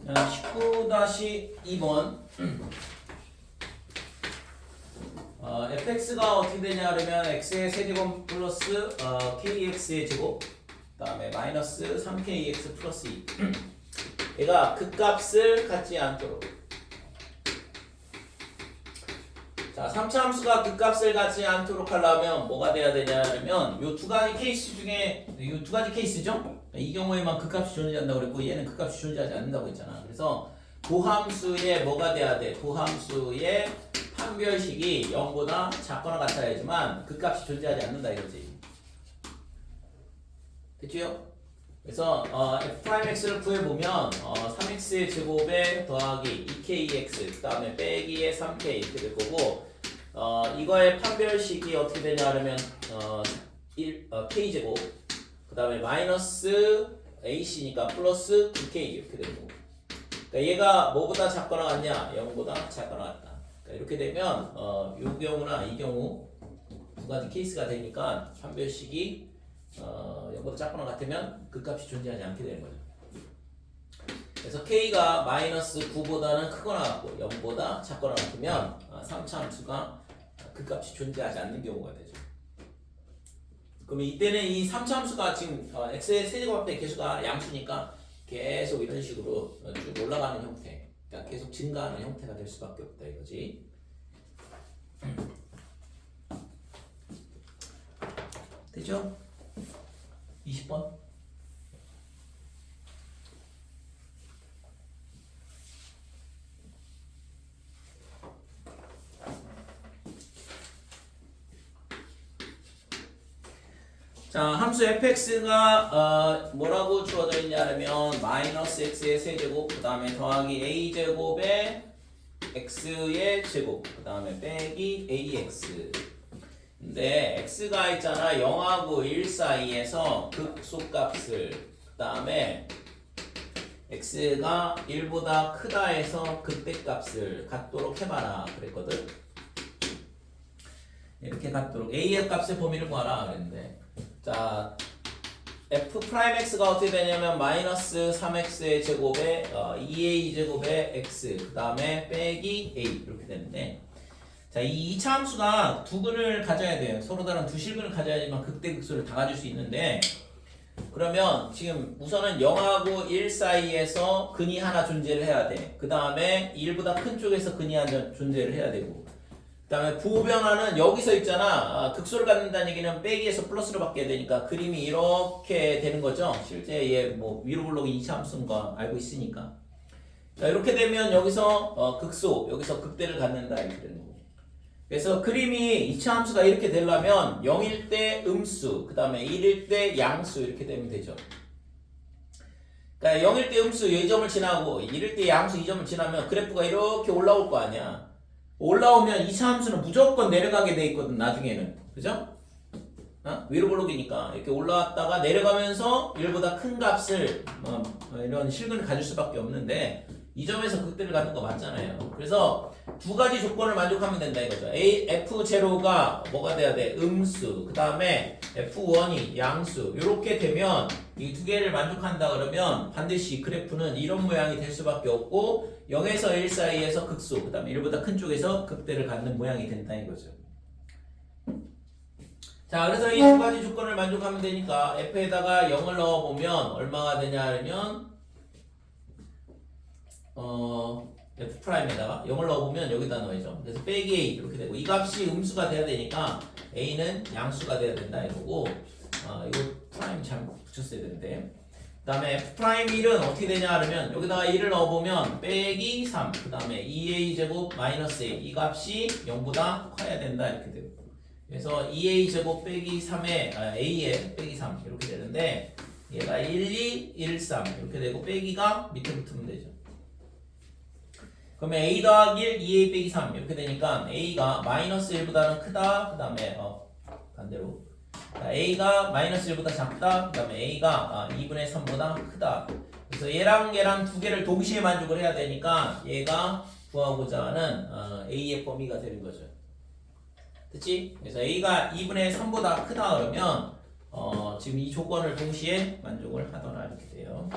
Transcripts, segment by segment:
19-2번 fx가 어떻게 되냐 그러면 x의 세제곱 플러스 kx의 제곱 그 다음에 마이너스 3kx 플러스 2 얘가 극값을 갖지 않도록 자 3차 함수가 극값을 갖지 않도록 하려면 뭐가 돼야 되냐 하면 요 두 가지 케이스 중에 요 두 가지 케이스죠? 이 경우에만 극값이 존재한다고 그랬고 얘는 극값이 존재하지 않는다고 했잖아. 그래서 도함수에 뭐가 돼야 돼? 도함수의 판별식이 0보다 작거나 같아야지만 극값이 존재하지 않는다 이거지. 됐죠? 그래서 f'x를 구해보면 3x의 제곱에 더하기 2kx 그 다음에 빼기에 3k 이렇게 될 거고 이거의 판별식이 어떻게 되냐 하면 k제곱 그 다음에 마이너스 ac니까 플러스 9k 이렇게 되고 그러니까 얘가 뭐보다 작거나 같냐 0보다 작거나 같다. 그러니까 이렇게 되면 이 경우나 이 경우 두 가지 케이스가 되니까 판별식이 0보다 작거나 같으면 극값이 존재하지 않게 되는 거죠. 그래서 k가 마이너스 9보다는 크거나 같고 0보다 작거나 같으면 3차 함수가 극값이 존재하지 않는 경우가 되죠. 그러면 이때는 이 3차 함수가 지금 x의 세제곱합의 개수가 양수니까 계속 이런 식으로 쭉 올라가는 형태, 그러니까 계속 증가하는 형태가 될 수밖에 없다 이거지. 되죠? 20번. 자, 함수 fx가 뭐라고 주어져 있냐면 마이너스 x의 세제곱 그 다음에 더하기 a제곱에 x의 제곱 그 다음에 빼기 ax 근데 x가 있잖아 0하고 1 사이에서 극소값을 그 다음에 x가 1보다 크다 해서 극대값을 갖도록 해봐라 그랬거든. 이렇게 갖도록 a의 값의 범위를 구하라 그랬는데 자 f'x가 어떻게 되냐면 마이너스 3x의 제곱에 2a 제곱에 x 그 다음에 빼기 a 이렇게 되는데 자, 이 2차 함수가 두 근을 가져야 돼요. 서로 다른 두 실근을 가져야지만 극대극소를 다 가질 수 있는데 그러면 지금 우선은 0하고 1 사이에서 근이 하나 존재를 해야 돼. 그 다음에 1보다 큰 쪽에서 근이 하나 존재를 해야 되고 그 다음에 부호변화는 여기서 있잖아. 극소를 갖는다는 얘기는 빼기에서 플러스로 바뀌어야 되니까 그림이 이렇게 되는 거죠. 실제 얘 뭐 위로 블록이 2차 함수인 거 알고 있으니까 자, 이렇게 되면 여기서 극소, 여기서 극대를 갖는다 이렇게 되는 거고 그래서 그림이 2차 함수가 이렇게 되려면 0일 때 음수, 그 다음에 1일 때 양수 이렇게 되면 되죠. 그러니까 0일 때 음수 이 점을 지나고 1일 때 양수 이 점을 지나면 그래프가 이렇게 올라올 거 아니야. 올라오면 2차 함수는 무조건 내려가게 돼 있거든 나중에는. 그죠? 위로 블록이니까 이렇게 올라왔다가 내려가면서 1보다 큰 값을 이런 실근을 가질 수밖에 없는데 이 점에서 극대를 갖는 거 맞잖아요. 그래서 두 가지 조건을 만족하면 된다 이거죠. f0가 뭐가 돼야 돼? 음수. 그 다음에 f1이 양수. 이렇게 되면 이 두 개를 만족한다 그러면 반드시 그래프는 이런 모양이 될 수밖에 없고 0에서 1 사이에서 극소. 그 다음에 1보다 큰 쪽에서 극대를 갖는 모양이 된다 이거죠. 자, 그래서 이 두 가지 조건을 만족하면 되니까 f에다가 0을 넣어보면 얼마가 되냐 하면 f'에다가 0을 넣어보면 여기다 넣어야죠. 그래서 빼기 a 이렇게 되고 이 값이 음수가 돼야 되니까 a는 양수가 돼야 된다 이거고 이거 프라임 잘못 붙였어야 되는데 그 다음에 f'1은 어떻게 되냐 하면 여기다가 1을 넣어보면 빼기 3 그 다음에 2a 제곱 마이너스 a 이 값이 0보다 커야 된다 이렇게 되고 그래서 2a 제곱 빼기 3에 a에 빼기 3 이렇게 되는데 얘가 1, 2, 1, 3 이렇게 되고 빼기가 밑에 붙으면 되죠. 그러면 a 더하기 1, 2a 빼기 3 이렇게 되니까 a가 마이너스 1보다는 크다 그 다음에 반대로 a가 마이너스 1보다 작다 그 다음에 a가 2분의 3보다 크다. 그래서 얘랑 두 개를 동시에 만족을 해야 되니까 얘가 구하고자 하는 a의 범위가 되는 거죠. 됐지? 그래서 a가 2분의 3보다 크다 그러면 지금 이 조건을 동시에 만족을 하더라 이렇게 돼요.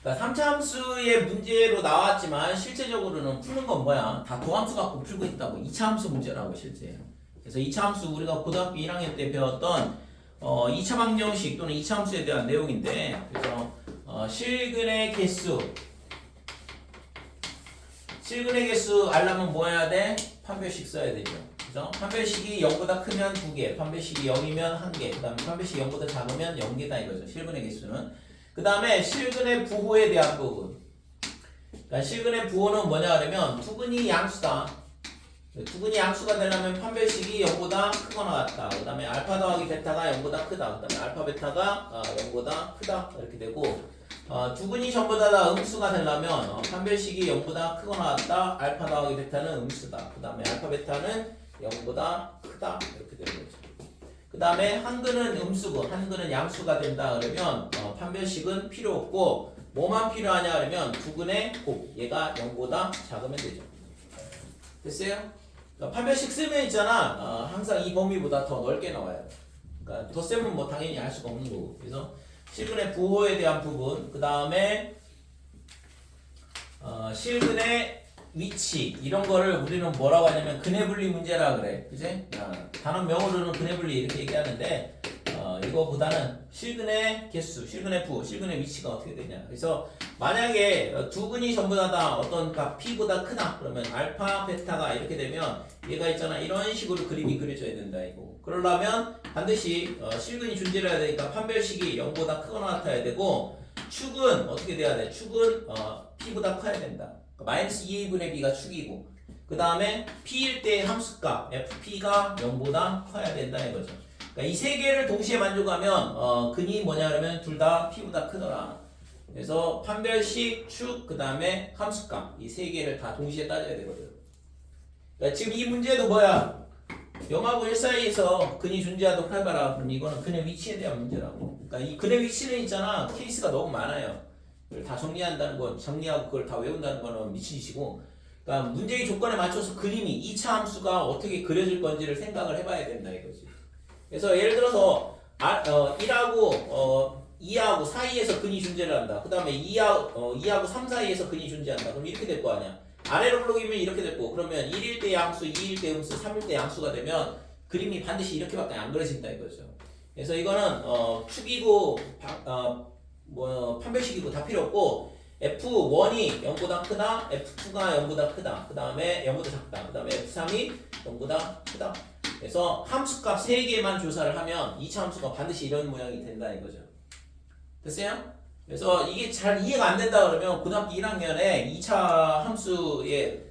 그러니까 3차 함수의 문제로 나왔지만 실제적으로는 푸는 건 뭐야? 다 도함수 갖고 풀고 있다고. 2차 함수 문제라고 실제. 그래서 2차 함수 우리가 고등학교 1학년 때 배웠던 2차 방정식 또는 2차 함수에 대한 내용인데 그래서 실근의 개수 알려면 뭐 해야 돼? 판별식 써야 되죠. 그죠? 판별식이 0보다 크면 2개, 판별식이 0이면 1개, 그 다음에 판별식이 0보다 작으면 0개다 이거죠. 실근의 개수는. 그 다음에 실근의 부호에 대한 부분. 그러니까 실근의 부호는 뭐냐 하면 투근이 양수다. 투근이 양수가 되려면 판별식이 0보다 크거나 같다. 그 다음에 알파 더하기 베타가 0보다 크다. 그 다음에 알파 베타가 0보다 크다. 이렇게 되고 두근이 전부 다 음수가 되려면 판별식이 0보다 크거나 같다. 알파 더하기 베타는 음수다. 그 다음에 알파 베타는 0보다 크다. 이렇게 되는 거죠. 그 다음에 한근은 음수고 한근은 양수가 된다 그러면 판별식은 필요 없고 뭐만 필요하냐 그러면 두근의 곱 얘가 0보다 작으면 되죠. 됐어요? 그러니까 판별식 쓰면 있잖아 항상 이 범위보다 더 넓게 나와요. 그러니까 덧셈은 뭐 당연히 할 수가 없는 거고. 그래서 실근의 부호에 대한 부분, 그 다음에 실근의 위치 이런 거를 우리는 뭐라고 하냐면 근해분리 문제라 그래, 그지? 단원명으로는 근해분리 이렇게 얘기하는데 이거보다는 실근의 개수, 실근의 부호, 실근의 위치가 어떻게 되냐. 그래서 만약에 두 근이 전부 다 어떤 값 p보다 크다 그러면 알파, 베타가 이렇게 되면 얘가 있잖아 이런 식으로 그림이 그려져야 된다 이거. 그러려면 반드시 실근이 존재를 해야 되니까 판별식이 0보다 크거나 같아야 되고 축은 어떻게 돼야 돼? 축은 p보다 커야 된다. 마이너스 2a분의 b가 축이고 그 다음에 p일 때 함수값 fp가 0보다 커야 된다 이거죠. 그러니까 이 세 개를 동시에 만족하면 근이 뭐냐 그러면 둘 다 p보다 크더라. 그래서 판별식, 축, 그 다음에 함수값 이 세 개를 다 동시에 따져야 되거든. 그러니까 지금 이 문제도 뭐야? 0하고 1 사이에서 근이 존재하도록 해봐라. 그럼 이거는 근의 위치에 대한 문제라고. 그러니까 이 근의 위치는 있잖아 케이스가 너무 많아요. 그걸 다 정리한다는 건 정리하고 그걸 다 외운다는 거는 미친 짓이고. 그러니까 문제의 조건에 맞춰서 그림이 2차 함수가 어떻게 그려질 건지를 생각을 해봐야 된다 이거지. 그래서 예를 들어서 1하고 2하고 사이에서 근이 존재를 한다. 그 다음에 2하고 3 사이에서 근이 존재한다. 그럼 이렇게 될 거 아니야. 아래로 블록이면 이렇게 됐고 그러면 1일 때 양수, 2일 때 음수, 3일 때 양수가 되면 그림이 반드시 이렇게밖에 안 그려진다 이거죠. 그래서 이거는 축이고 판별식이고 다 필요 없고 F1이 0보다 크다, F2가 0보다 크다, 그 다음에 0보다 작다, 그 다음에 F3이 0보다 크다. 그래서 함수값 3개만 조사를 하면 2차 함수가 반드시 이런 모양이 된다 이거죠. 됐어요? 그래서 이게 잘 이해가 안 된다 그러면 고등학교 1학년에 2차 함수의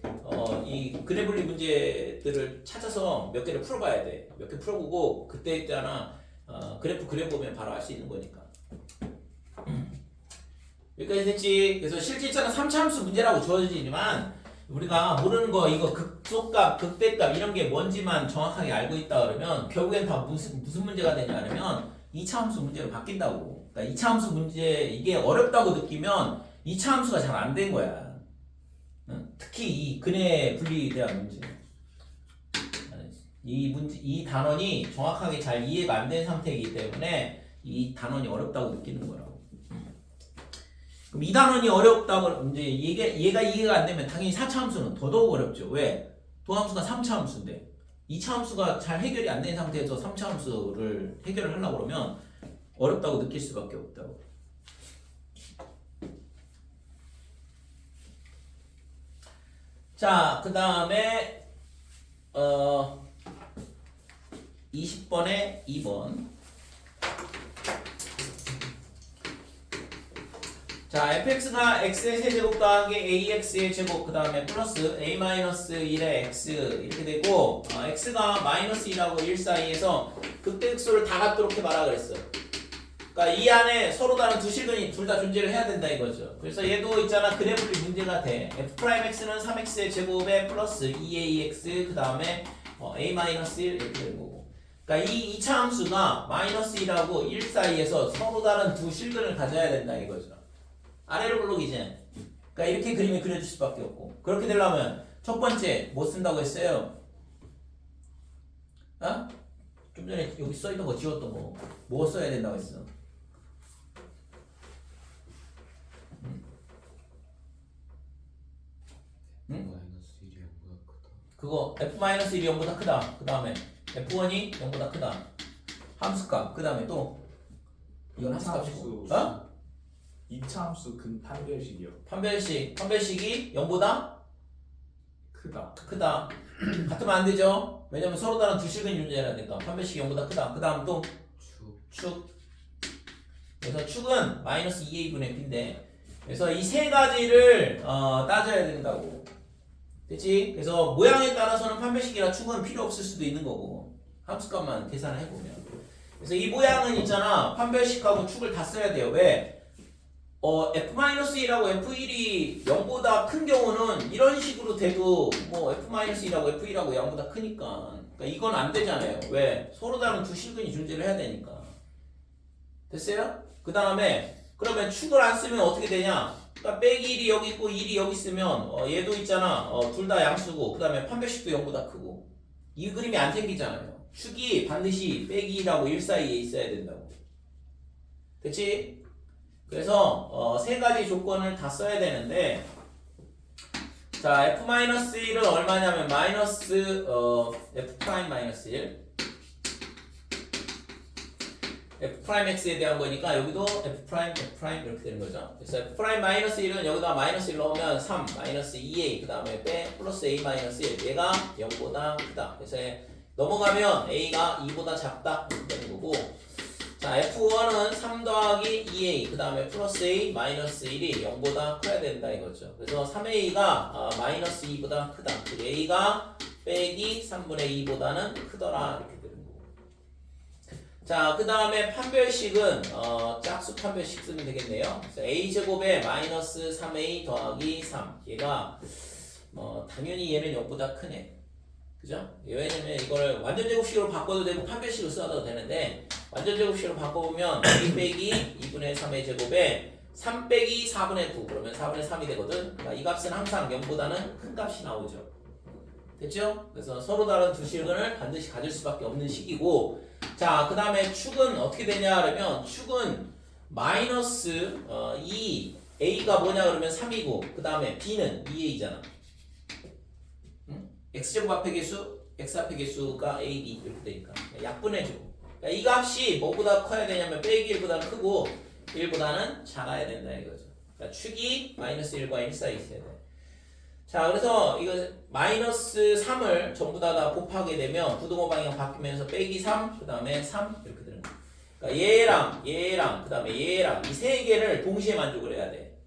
이 근해분리 문제들을 찾아서 몇 개를 풀어봐야 돼. 몇 개 풀어보고 그때 있잖아 그래프 그려보면 바로 알 수 있는 거니까. 여기까지 됐지? 그래서 실제 있잖아 3차 함수 문제라고 주어지지만 우리가 모르는 거 이거 극소값, 극대값 이런 게 뭔지만 정확하게 알고 있다 그러면 결국엔 다 무슨 문제가 되냐 그러면 2차 함수 문제로 바뀐다고. 그러니까 2차 함수 문제 이게 어렵다고 느끼면 2차 함수가 잘 안 된 거야. 특히 이 근해 분리에 대한 문제. 이 단원이 정확하게 잘 이해가 안 된 상태이기 때문에 이 단원이 어렵다고 느끼는 거라고. 그럼 이 단원이 어렵다고 이제 얘가 이해가 안 되면 당연히 4차 함수는 더더욱 어렵죠. 왜? 도함수가 3차 함수인데 2차 함수가 잘 해결이 안 된 상태에서 3차 함수를 해결을 하려고 그러면 어렵다고 느낄 수밖에 없다고. 자, 그 다음에 20번에 2번. 자, fx가 x의 세제곱 더하기 ax의 제곱 그 다음에 플러스 a-1의 x 이렇게 되고 x가 마이너스 1하고 1 사이에서 극대극소를 다 갖도록 해봐라 그랬어. 그러니까 이 안에 서로 다른 두 실근이 둘 다 존재를 해야 된다 이거죠. 그래서 얘도 있잖아 근해분리 문제가 돼. f'x는 3x의 제곱에 플러스 2ax 그 다음에 a-1 이렇게 되는 거고. 그러니까 이 2차 함수가 마이너스 1하고 1 사이에서 서로 다른 두 실근을 가져야 된다 이거죠. 아래로 블록이지. 그러니까 이렇게 그림이 그려질 수밖에 없고. 그렇게 되려면 첫 번째 뭐 쓴다고 했어요? 좀 전에 여기 써있던 거 지웠던 거. 뭐 써야 된다고 했어? 그거 f-1이 0보다 크다. 그 다음에 f1이 0보다 크다. 함수값. 그 다음에 또 이건 함수값이고. 어? 2차 함수 근판별식이요. 판별식이 0보다 크다. 크다. 같으면 안 되죠. 왜냐면 서로 다른 두 식은 존재해야 되니까 판별식이 0보다 크다. 그 다음 또 축. 그래서 축은 마이너스 2a분의 b인데, 그래서 이 세 가지를 따져야 된다고. 됐지? 그래서 모양에 따라서는 판별식이나 축은 필요 없을 수도 있는 거고, 함수값만 계산을 해보면. 그래서 이 모양은 있잖아, 판별식하고 축을 다 써야 돼요. 왜? f-1하고 f1이 0보다 큰 경우는 이런 식으로 돼도 뭐 f-1하고 f1하고 0보다 크니까, 그러니까 이건 안 되잖아요. 왜? 서로 다른 두 실근이 존재를 해야 되니까. 됐어요? 그 다음에 그러면 축을 안 쓰면 어떻게 되냐? 그러니까 빼기 1이 여기 있고 1이 여기 있으면 얘도 있잖아. 둘 다 양수고, 그 다음에 판별식도 0보다 크고, 이 그림이 안 생기잖아요. 축이 반드시 빼기 1하고 1 사이에 있어야 된다고. 됐지? 그래서 세 가지 조건을 다 써야 되는데, 자 f-1은 얼마냐면 마이너스 f'-1 f'x에 대한 거니까 여기도 f' 이렇게 되는 거죠. 그래서 f'-1은 여기다 마이너스 1 넣으면 3 마이너스 2a, 그 다음에 빼 플러스 a 마이너스 1, 얘가 0보다 크다. 그래서 넘어가면 a가 2보다 작다 이렇게 되는 거고, 자 f1은 3 더하기 2a, 그 다음에 플러스 a 마이너스 1이 0보다 커야 된다 이거죠. 그래서 3a가 마이너스 2보다 크다. 그리고 a가 빼기 3분의 2보다는 크더라 이렇게 되는 거고. 자 그 다음에 판별식은 짝수 판별식 쓰면 되겠네요. 그래서 a제곱에 마이너스 3a 더하기 3, 얘가 당연히 얘는 0보다 크네. 그죠? 왜냐면 이걸 완전 제곱식으로 바꿔도 되고 판별식으로 써도 되는데, 완전 제곱식으로 바꿔보면 2 빼기 2분의 3의 제곱에 3 빼기 4분의 9, 그러면 4분의 3이 되거든. 그러니까 이 값은 항상 0보다는 큰 값이 나오죠. 됐죠? 그래서 서로 다른 두 식을 반드시 가질 수밖에 없는 식이고, 자 그 다음에 축은 어떻게 되냐 그러면, 축은 마이너스 2, a가 뭐냐 그러면 3이고, 그 다음에 b는 2a잖아. x제곱 앞의 개수, x 앞의 개수가 a, b 이렇게 되니까 약분해줘. 그러니까 이 값이 뭐보다 커야 되냐면 빼기 1보다는 크고 1보다는 작아야 된다 이거죠. 그러니까 축이 마이너스 1과 1 사이 있어야 돼. 자 그래서 이거 마이너스 3을 전부 다 곱하게 되면 부등호 방향 바뀌면서 빼기 3, 그 다음에 3 이렇게 되는 거야. 그러니까 얘랑 그 다음에 얘랑 이 세 개를 동시에 만족을 해야 돼.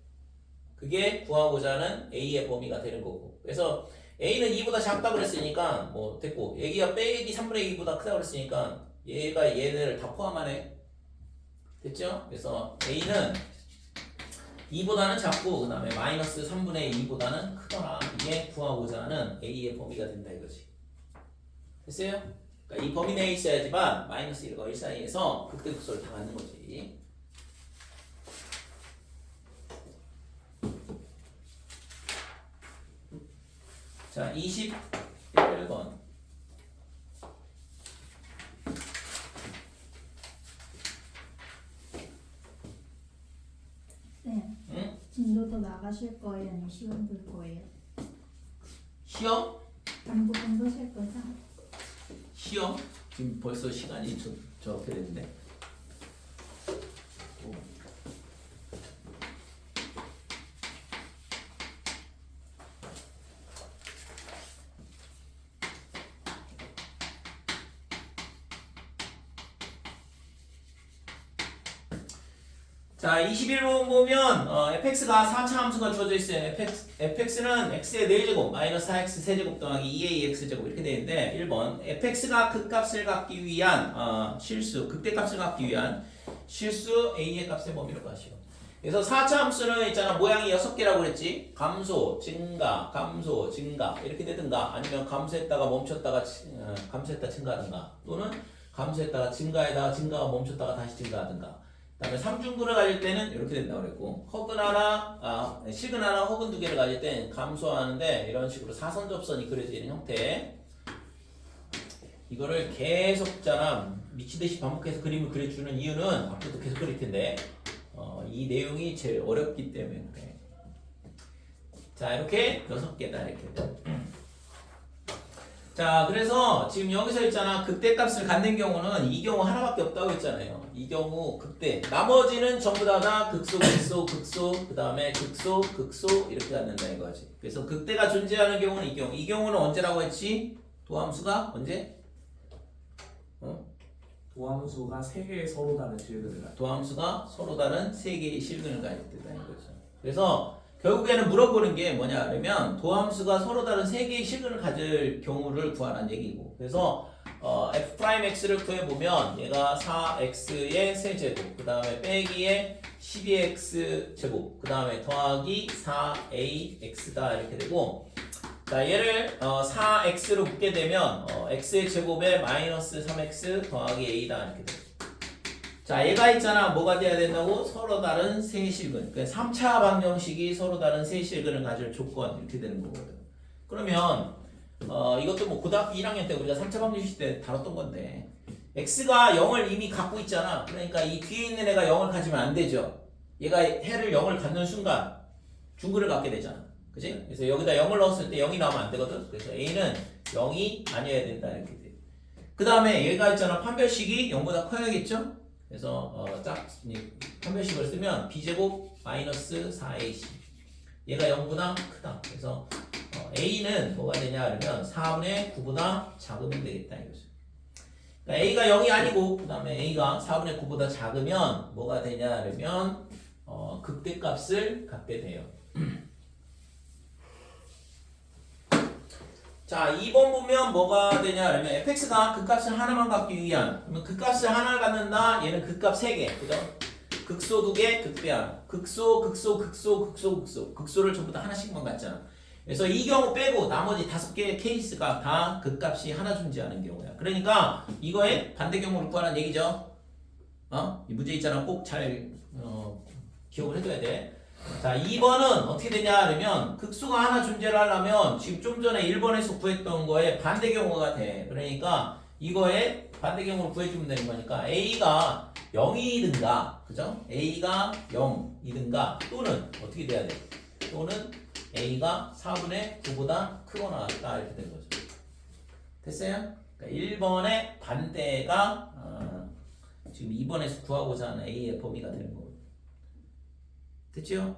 그게 구하고자 하는 a의 범위가 되는 거고. 그래서 a는 2보다 작다 그랬으니까 뭐 됐고, 얘가 빼기 3분의 2보다 크다 그랬으니까 얘가 얘네를 다 포함하네. 됐죠? 그래서 a는 2보다는 작고, 그 다음에 마이너스 3분의 2보다는 크더라. 이게 구하고자 하는 a의 범위가 된다 이거지. 됐어요? 그러니까 이 범위 내에 있어야지만 마이너스 1과 1 사이에서 극대극소를 다 갖는 거지. 자 21번. 네. 응? 진도 더 나가실 거예요? 아니면 시간 볼 거예요? 시험? 반복한 거실 거죠? 시험? 지금 벌써 시간이 저렇게 됐는데. 자 21번 보면 fx가 4차 함수가 주어져 있어요. fx는 x의 4제곱 마이너스 4x 세제곱 더하기 2ax제곱 이렇게 되는데, 1번 fx가 극값을 갖기 위한 실수, 극대값을 갖기 위한 실수 a의 값의 범위를 구하시오. 그래서 4차 함수는 있잖아, 모양이 6개라고 그랬지. 감소, 증가, 감소, 증가 이렇게 되든가, 아니면 감소했다가 멈췄다가 감소했다 증가하든가, 또는 감소했다가 증가에다가 증가가 멈췄다가 다시 증가하든가. 그다음에 삼중근을 가질 때는 이렇게 된다고 그랬고, 허근 하나, 실근 하나, 허근 두 개를 가질 때는 감소하는데 이런 식으로 사선 접선이 그려져 있는 형태. 이거를 계속 미치듯이 반복해서 그림을 그려주는 이유는 앞으로도 계속 그릴 텐데 이 내용이 제일 어렵기 때문에 그래. 자 이렇게 6개다 이렇게. 자, 그래서 지금 여기서 있잖아. 극대값을 갖는 경우는 이 경우 하나밖에 없다고 했잖아요. 이 경우 극대. 나머지는 전부 다 극소, 극소, 극소, 그 다음에 극소, 극소 이렇게 갖는다 이거지. 그래서 극대가 존재하는 경우는 이 경우. 이 경우는 언제라고 했지? 도함수가 언제? 도함수가 3개의 서로 다른 실근을 가져. 도함수가 서로 다른 세 개의 실근을 가질 때다 이거죠. 그래서 결국에는 물어보는 게 뭐냐 그러면 도함수가 서로 다른 세 개의 실근을 가질 경우를 구하라는 얘기고. 그래서 f'x를 구해보면 얘가 4x의 세제곱, 그 다음에 빼기의 12x 제곱, 그 다음에 더하기 4ax다 이렇게 되고, 자 얘를 4x로 묶게 되면 x의 제곱에 마이너스 3x 더하기 a다 이렇게 돼요. 자 얘가 있잖아. 뭐가 돼야 된다고? 서로 다른 세 실근. 그러니까 3차 방정식이 서로 다른 세 실근을 가질 조건 이렇게 되는 거거든. 그러면 이것도 뭐 고등학교 1학년 때 우리가 3차 방정식 때 다뤘던 건데 x가 0을 이미 갖고 있잖아. 그러니까 이 뒤에 있는 애가 0을 가지면 안 되죠. 얘가 해를 0을 갖는 순간 중근을 갖게 되잖아. 그치? 그래서 여기다 0을 넣었을 때 0이 나오면 안 되거든. 그래서 a는 0이 아니어야 된다 이렇게 돼. 그 다음에 얘가 있잖아. 판별식이 0보다 커야겠죠? 그래서 판별식을 쓰면 b제곱 마이너스 4ac 얘가 0보다 크다. 그래서 a는 뭐가 되냐 그러면 4분의 9보다 작으면 되겠다 이거죠. 그러니까 a가 0이 아니고 그 다음에 a가 4분의 9보다 작으면 뭐가 되냐 그러면 극대값을 갖게 돼요. 자 2번 보면 뭐가 되냐 그러면 fx가 극값을 하나만 갖기 위한, 그러면 극값을 하나를 갖는다. 얘는 극값 3개 그죠? 극소 2개 극대 하나, 극소 극소 극소 극소 극소, 극소를 전부 다 하나씩만 갖잖아. 그래서 이 경우 빼고 나머지 5개의 케이스가 다 극값이 하나 존재하는 경우야. 그러니까 이거의 반대 경우를 구하라는 얘기죠. 이 문제 있잖아. 꼭 잘 기억을 해둬야 돼. 자 2번은 어떻게 되냐 그러면 극수가 하나 존재를 하려면 지금 좀 전에 1번에서 구했던 거에 반대 경우가 돼. 그러니까 이거의 반대 경우를 구해주면 되는 거니까 a가 0이든가 그죠? a가 0이든가 또는 어떻게 돼야 돼? 또는 a가 4분의 9보다 크거나 같다 이렇게 된 거죠. 됐어요? 그러니까 1번의 반대가 지금 2번에서 구하고자 하는 a의 범위가 되는 거고. 됐죠?